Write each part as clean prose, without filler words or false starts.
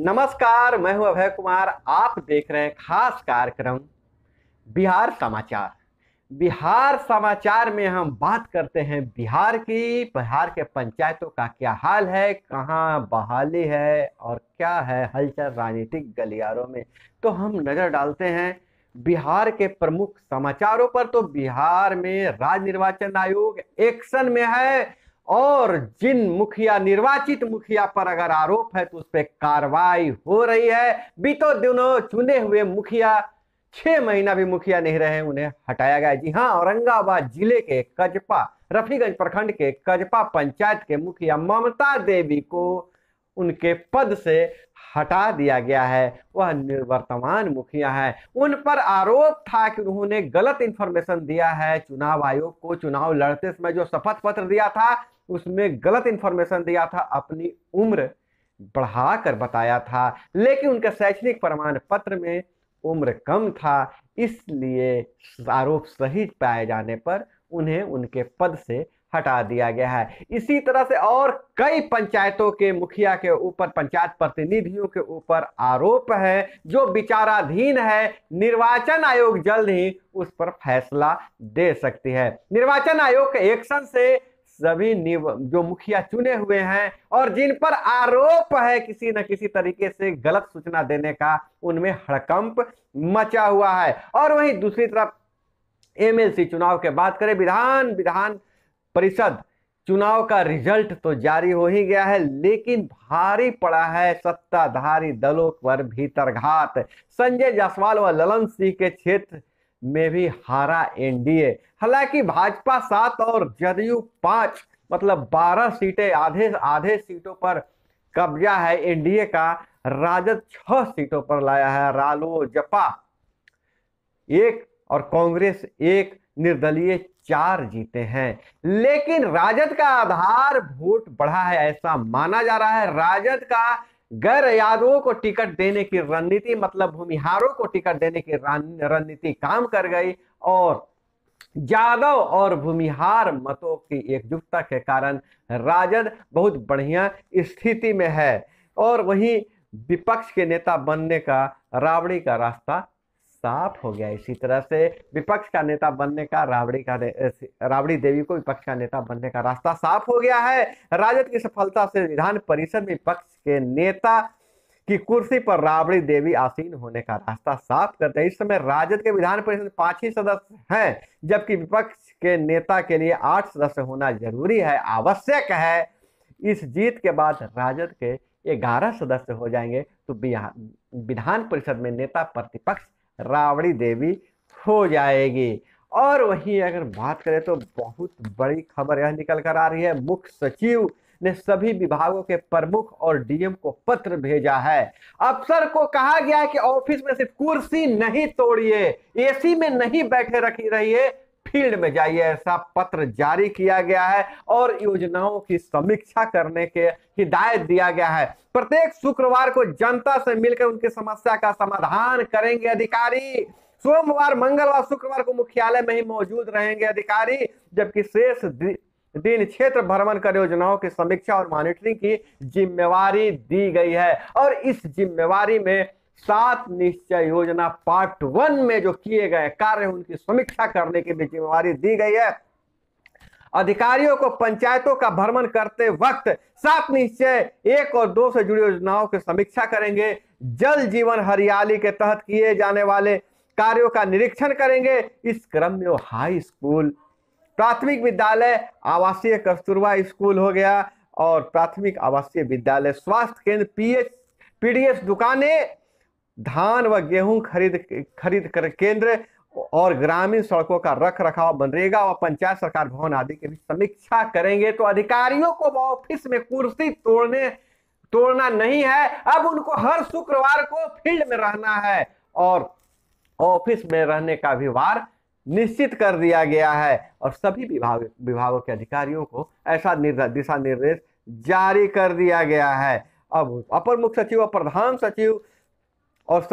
नमस्कार, मैं हूं अभय कुमार। आप देख रहे हैं खास कार्यक्रम बिहार समाचार। बिहार समाचार में हम बात करते हैं बिहार की। बिहार के पंचायतों का क्या हाल है, कहां बहाली है और क्या है हलचल राजनीतिक गलियारों में। तो हम नजर डालते हैं बिहार के प्रमुख समाचारों पर। तो बिहार में राज्य निर्वाचन आयोग एक्शन में है और जिन मुखिया, निर्वाचित मुखिया पर अगर आरोप है तो उस पर कार्रवाई हो रही है। बीते दिनों चुने हुए मुखिया 6 महीना भी मुखिया नहीं रहे, उन्हें हटाया गया। जी हाँ, औरंगाबाद जिले के कजपा, रफीगंज प्रखंड के कजपा पंचायत के मुखिया ममता देवी को उनके पद से हटा दिया गया है। वह निवर्तमान मुखिया है। उन पर आरोप था कि उन्होंने गलत इंफॉर्मेशन दिया है चुनाव आयोग को। चुनाव लड़ते समय जो शपथ पत्र दिया था उसमें गलत इंफॉर्मेशन दिया था, अपनी उम्र बढ़ाकर बताया था, लेकिन उनके शैक्षणिक प्रमाण पत्र में उम्र कम था। इसलिए आरोप सही पाए जाने पर उन्हें उनके पद से हटा दिया गया है। इसी तरह से और कई पंचायतों के मुखिया के ऊपर, पंचायत प्रतिनिधियों के ऊपर आरोप है जो विचाराधीन है। निर्वाचन आयोग जल्द ही उस पर फैसला दे सकती है। निर्वाचन आयोग के एक्शन से सभी जो मुखिया चुने हुए हैं और जिन पर आरोप है किसी न किसी तरीके से गलत सूचना देने का, उनमें हड़कंप मचा हुआ है। और वहीं दूसरी तरफ एमएलसी चुनाव के बात करें, विधान परिषद चुनाव का रिजल्ट तो जारी हो ही गया है, लेकिन भारी पड़ा है सत्ताधारी दलों पर भीतरघात। संजय जायसवाल व ललन सिंह के क्षेत्र में भी हारा एनडीए। हालांकि भाजपा 7 और जदयू 5 मतलब 12 सीटें, आधे आधे सीटों पर कब्जा है एनडीए का। राजद 6 सीटों पर लाया है। रालोजपा 1 और कांग्रेस 1, निर्दलीय 4 जीते हैं। लेकिन राजद का आधार वोट बढ़ा है ऐसा माना जा रहा है। राजद का गैर यादवों को टिकट देने की रणनीति, मतलब भूमिहारों को टिकट देने की रणनीति काम कर गई और यादव और भूमिहार मतों की एकजुटता के कारण राजद बहुत बढ़िया स्थिति में है। और वहीं विपक्ष के नेता बनने का राबड़ी का रास्ता साफ हो गया। इसी तरह से विपक्ष का नेता बनने का राबड़ी देवी को विपक्ष का नेता बनने का रास्ता साफ हो गया है। राजद की सफलता से विधान परिषद में विपक्ष के नेता की कुर्सी पर राबड़ी देवी आसीन होने का रास्ता साफ करते हैं। इस समय राजद के विधान परिषद में 5 ही सदस्य हैं, जबकि विपक्ष के नेता के लिए 8 सदस्य होना जरूरी है, आवश्यक है। इस जीत के बाद राजद के 11 सदस्य हो जाएंगे तो विधान परिषद में नेता प्रतिपक्ष राबड़ी देवी हो जाएगी। और वहीं अगर बात करें तो बहुत बड़ी खबर यह निकल कर आ रही है, मुख्य सचिव ने सभी विभागों के प्रमुख और डीएम को पत्र भेजा है। अफसर को कहा गया है कि ऑफिस में सिर्फ कुर्सी नहीं तोड़िए, एसी में नहीं बैठे रहिए, फील्ड में जाइए, ऐसा पत्र जारी किया गया है। और योजनाओं की समीक्षा करने के हिदायत दिया गया है। प्रत्येक शुक्रवार को जनता से मिलकर उनकी समस्या का समाधान करेंगे अधिकारी। सोमवार, मंगलवार, शुक्रवार को मुख्यालय में ही मौजूद रहेंगे अधिकारी, जबकि शेष दिन क्षेत्र भ्रमण कर योजनाओं की समीक्षा और मॉनिटरिंग की जिम्मेवारी दी गई है। और इस जिम्मेवारी में 7 निश्चय योजना पार्ट 1 में जो किए गए कार्य उनकी समीक्षा करने की भी जिम्मेवारी दी गई है। अधिकारियों को पंचायतों का भ्रमण करते वक्त 7 निश्चय 1 और 2 से जुड़ी योजनाओं की समीक्षा करेंगे। जल जीवन हरियाली के तहत किए जाने वाले कार्यों का निरीक्षण करेंगे। इस क्रम में वो हाई स्कूल, प्राथमिक विद्यालय, आवासीय कस्तूरबा स्कूल हो गया और प्राथमिक आवासीय विद्यालय, स्वास्थ्य केंद्र, पीडीएस दुकानें, धान व गेहूं खरीद कर केंद्र और ग्रामीण सड़कों का रख रखाव, मनरेगा व पंचायत सरकार भवन आदि की भी समीक्षा करेंगे। तो अधिकारियों को ऑफिस में कुर्सी तोड़ना नहीं है, अब उनको हर शुक्रवार को फील्ड में रहना है और ऑफिस में रहने का भी वार निश्चित कर दिया गया है। और सभी विभागों के अधिकारियों को ऐसा दिशा निर्देश जारी कर दिया गया है। अब अपर मुख्य सचिव और प्रधान सचिव और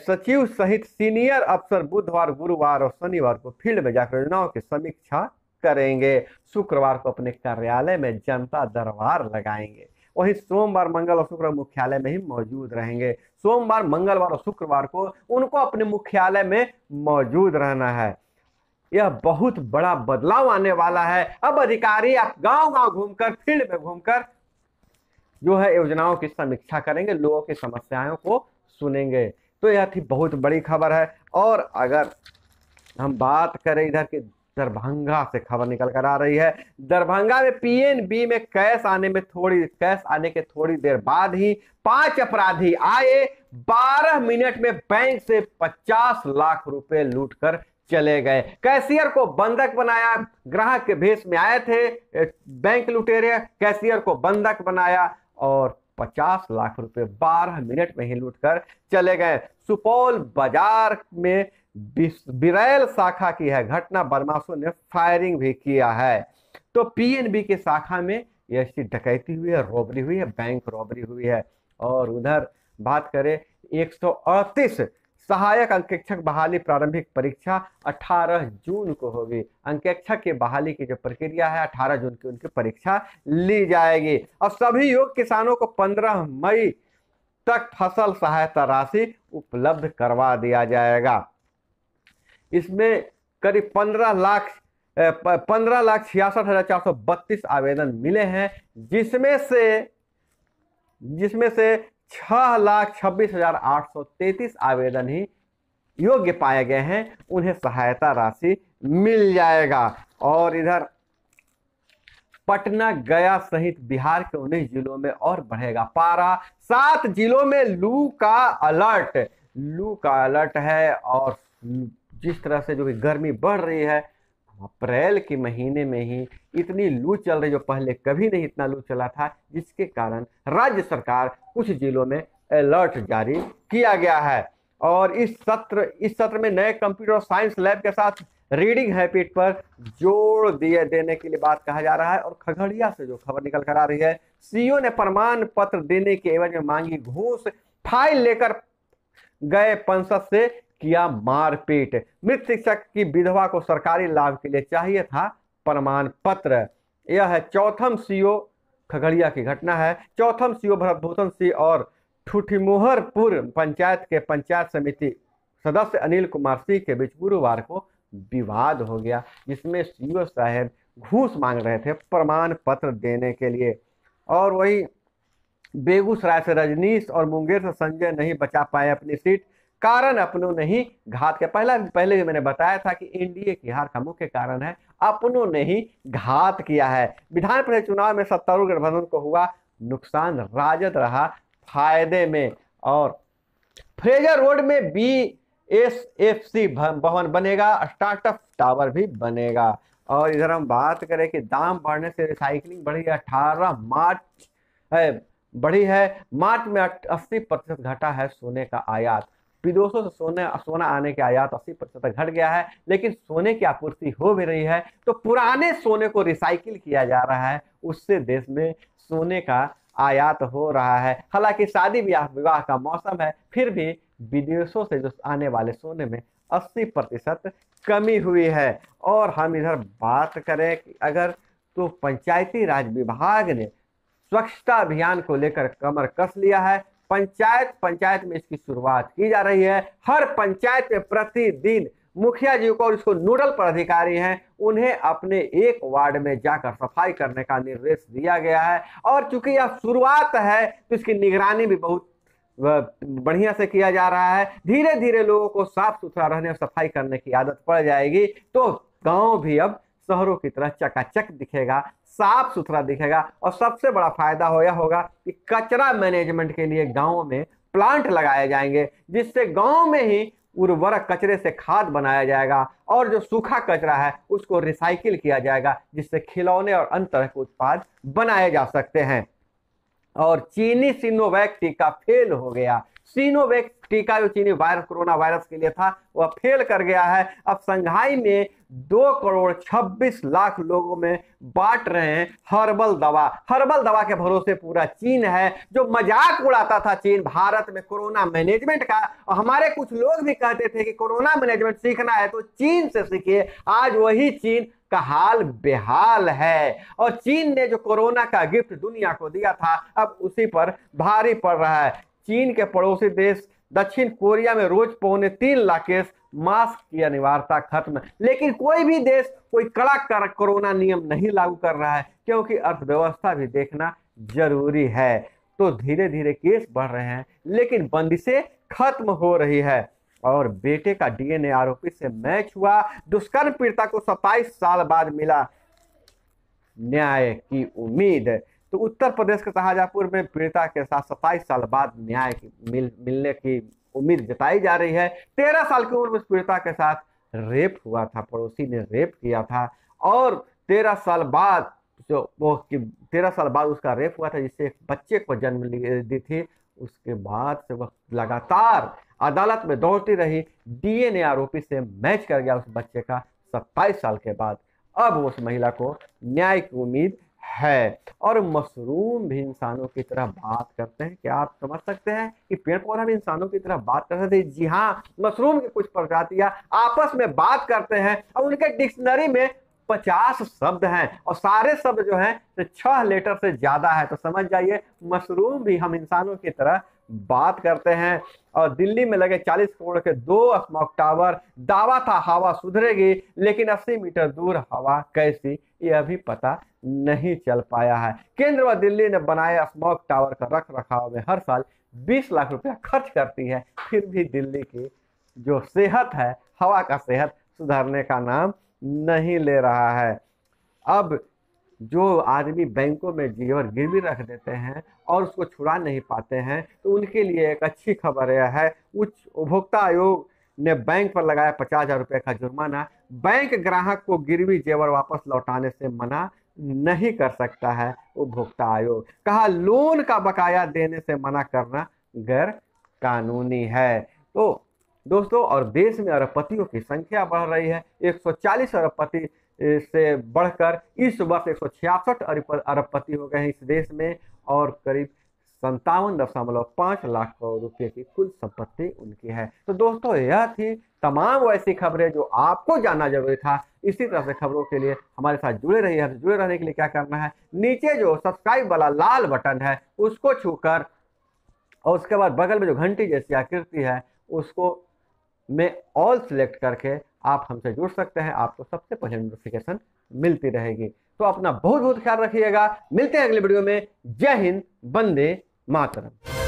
सचिव सहित सीनियर अफसर बुधवार, गुरुवार और शनिवार को फील्ड में जाकर योजनाओं की समीक्षा करेंगे। शुक्रवार को अपने कार्यालय में जनता दरबार लगाएंगे। वही सोमवार, मंगल और शुक्रवार मुख्यालय में ही मौजूद रहेंगे। सोमवार, मंगलवार और शुक्रवार को उनको अपने मुख्यालय में मौजूद रहना है। यह बहुत बड़ा बदलाव आने वाला है। अब अधिकारी आप गांव गांव घूमकर, फील्ड में घूमकर जो है योजनाओं की समीक्षा करेंगे, लोगों की समस्याओं को सुनेंगे। तो यह थी बहुत बड़ी खबर है। और अगर हम बात करें इधर के दरभंगा से खबर निकल कर आ रही है। दरभंगा में पीएनबी में कैश आने के थोड़ी देर बाद ही 5 अपराधी आए, 12 मिनट में बैंक से 50 लाख रुपए लूटकर चले गए। कैशियर को बंधक बनाया, ग्राहक के भेष में आए थे बैंक लुटेरे, कैशियर को बंधक बनाया और 50 लाख रुपए 12 मिनट में ही लूटकर चले गए। सुपौल बाजार में बिरैल शाखा की है घटना, बदमाशों ने फायरिंग भी किया है। तो पीएनबी के शाखा में ऐसी डकैती हुई है, रॉबरी हुई है, बैंक रॉबरी हुई है। और उधर बात करें 138 सहायक अंकेक्षक बहाली प्रारंभिक परीक्षा 18 जून को होगी। अंकेक्षक की बहाली की जो प्रक्रिया है 18 जून की उनकी परीक्षा ली जाएगी। और सभी योग्य किसानों को 15 मई तक फसल सहायता राशि उपलब्ध करवा दिया जाएगा। इसमें करीब 15,66,432 आवेदन मिले हैं, जिसमें से 6,26,833 आवेदन ही योग्य पाए गए हैं, उन्हें सहायता राशि मिल जाएगा। और इधर पटना, गया सहित बिहार के 19 जिलों में और बढ़ेगा पारा। 7 जिलों में लू का अलर्ट है। और जिस तरह से जो कि गर्मी बढ़ रही है, अप्रैल के महीने में ही इतनी लू चल रही, जो पहले कभी नहीं इतना लू चला था, जिसके कारण राज्य सरकार कुछ जिलों में अलर्ट जारी किया गया है। और इस सत्र में नए कंप्यूटर साइंस लैब के साथ रीडिंग हैबिट पर जोर देने के लिए बात कहा जा रहा है। और खगड़िया से जो खबर निकल कर आ रही है, सीईओ ने प्रमाण पत्र देने के एवज में मांगी घूस, फाइल लेकर गए पंसद से किया मारपीट। मृत शिक्षक की विधवा को सरकारी लाभ के लिए चाहिए था प्रमाण पत्र। यह है चौथम सीईओ खगड़िया की घटना है। चौथम सीईओ भरतभूषण सिंह और ठूठीमोहरपुर पंचायत के पंचायत समिति सदस्य अनिल कुमार सिंह के बीच गुरुवार को विवाद हो गया, जिसमें सीईओ साहब घूस मांग रहे थे प्रमाण पत्र देने के लिए। और वही बेगूसराय से रजनीश और मुंगेर से संजय नहीं बचा पाए अपनी सीट, कारण अपनों ने ही घात किया। पहले भी मैंने बताया था कि एनडीए की हार का मुख्य कारण है अपनों ने ही घात किया है। विधान परिषद चुनाव में सत्तारूढ़ गठबंधन को हुआ नुकसान, राजद रहा फायदे में। और फ्रेजर रोड में बीएसएफसी भवन बनेगा, स्टार्टअप टावर भी बनेगा। और इधर हम बात करें कि दाम बढ़ने से रिसाइकलिंग बढ़ी है, 18 मार्च बढ़ी है। मार्च में 80% घटा है सोने का आयात। विदेशों से सोना आने के आयात 80% तक घट गया है, लेकिन सोने की आपूर्ति हो भी रही है। तो पुराने सोने को रिसाइकिल किया जा रहा है, उससे देश में सोने का आयात हो रहा है। हालांकि शादी विवाह का मौसम है, फिर भी विदेशों से जो आने वाले सोने में 80% कमी हुई है। और हम इधर बात करें कि अगर तो पंचायती राज विभाग ने स्वच्छता अभियान को लेकर कमर कस लिया है। पंचायत में इसकी शुरुआत की जा रही है। हर पंचायत में प्रतिदिन मुखिया जी को और इसको नोडल पदाधिकारी हैं, उन्हें अपने एक वार्ड में जाकर सफाई करने का निर्देश दिया गया है। और चूंकि यह शुरुआत है तो इसकी निगरानी भी बहुत बढ़िया से किया जा रहा है। धीरे धीरे लोगों को साफ सुथरा रहने और सफाई करने की आदत पड़ जाएगी, तो गांव भी अब शहरों की तरह चकाचक दिखेगा, साफ सुथरा दिखेगा। और सबसे बड़ा फायदा यह होगा कि कचरा मैनेजमेंट के लिए गांव में प्लांट लगाए जाएंगे, जिससे गांव में ही उर्वरक कचरे से खाद बनाया जाएगा और जो सूखा कचरा है उसको रिसाइकिल किया जाएगा, जिससे खिलौने और अन्य तरह के उत्पाद बनाए जा सकते हैं। और चीनी सिनोवैक टीका फेल हो गया। सिनोवैक टीका जो चीनी कोरोना वायरस के लिए था वह फेल कर गया है। अब संघाई में 2,26,00,000 लोगों में बांट रहे हैं हर्बल दवा के भरोसे पूरा चीन है। जो मजाक उड़ाता था चीन भारत में कोरोना मैनेजमेंट का, और हमारे कुछ लोग भी कहते थे कि कोरोना मैनेजमेंट सीखना है तो चीन से सीखिए, आज वही चीन का हाल बेहाल है। और चीन ने जो कोरोना का गिफ्ट दुनिया को दिया था, अब उसी पर भारी पड़ रहा है। चीन के पड़ोसी देश दक्षिण कोरिया में रोज 3.25 लाख केस, मास्क की अनिवार्यता खत्म। लेकिन कोई भी देश कोई कड़ा कोरोना नियम नहीं लागू कर रहा है, क्योंकि अर्थव्यवस्था भी देखना जरूरी है। तो धीरे धीरे केस बढ़ रहे हैं, लेकिन बंदिशें खत्म हो रही है। और बेटे का डीएनए आरोपी से मैच हुआ, दुष्कर्म पीड़िता को 27 साल बाद मिला न्याय की उम्मीद। तो उत्तर प्रदेश के शाहजहांपुर में पीड़िता के साथ 27 साल बाद न्याय मिलने की उम्मीद जताई जा रही है। 13 साल की उम्र में पीड़िता के साथ रेप हुआ था, पड़ोसी ने रेप किया था, और 13 साल बाद जो वो 13 साल बाद उसका रेप हुआ था, जिससे एक बच्चे को जन्म दी थी। उसके बाद से वह लगातार अदालत में दौड़ती रही, डीएनए आरोपी से मैच कर गया उस बच्चे का 27 साल के बाद। अब उस महिला को न्याय की उम्मीद है। और मशरूम भी इंसानों की तरह बात करते हैं। क्या आप समझ सकते हैं कि पेड़ पौधा भी इंसानों की तरह बात करते थे? जी हाँ, मशरूम की कुछ प्रजातियां आपस में बात करते हैं और उनके डिक्शनरी में 50 शब्द हैं, और सारे शब्द जो हैं 6 लेटर से ज्यादा है। तो समझ जाइए, मशरूम भी हम इंसानों की तरह बात करते हैं। और दिल्ली में लगे 40 करोड़ के 2 स्मॉग टावर, दावा था हवा सुधरेगी, लेकिन 80 मीटर दूर हवा कैसी, यह भी पता नहीं चल पाया है। केंद्र व दिल्ली ने बनाए स्मॉग टावर का रख रखाव में हर साल 20 लाख रुपया खर्च करती है, फिर भी दिल्ली की जो सेहत है, हवा का सेहत सुधारने का नाम नहीं ले रहा है। अब जो आदमी बैंकों में जेवर गिरवी रख देते हैं और उसको छुड़ा नहीं पाते हैं, तो उनके लिए एक अच्छी खबर यह है, उच्च उपभोक्ता आयोग ने बैंक पर लगाया 50,000 रुपये का जुर्माना। बैंक ग्राहक को गिरवी जेवर वापस लौटाने से मना नहीं कर सकता है उपभोक्ता आयोग। कहा लोन का बकाया देने से मना करना गैर कानूनी है। तो दोस्तों, और देश में अरबपतियों की संख्या बढ़ रही है। 140 अरबपति से बढ़कर इस वर्ष 166 अरबपति हो गए हैं इस देश में, और करीब 57.5 लाख करोड़ रुपए की कुल संपत्ति उनकी है। तो दोस्तों, यह थी तमाम वैसी खबरें जो आपको जानना जरूरी था। इसी तरह से खबरों के लिए हमारे साथ जुड़े रहिए। जुड़े रहने के लिए क्या करना है, नीचे जो सब्सक्राइब वाला लाल बटन है उसको छूकर, और उसके बाद बगल में जो घंटी जैसी आकृति है उसको में ऑल सिलेक्ट करके आप हमसे जुड़ सकते हैं। आपको सबसे पहले नोटिफिकेशन मिलती रहेगी। तो अपना बहुत बहुत ख्याल रखिएगा। मिलते हैं अगले वीडियो में। जय हिंद, वंदे मातरम।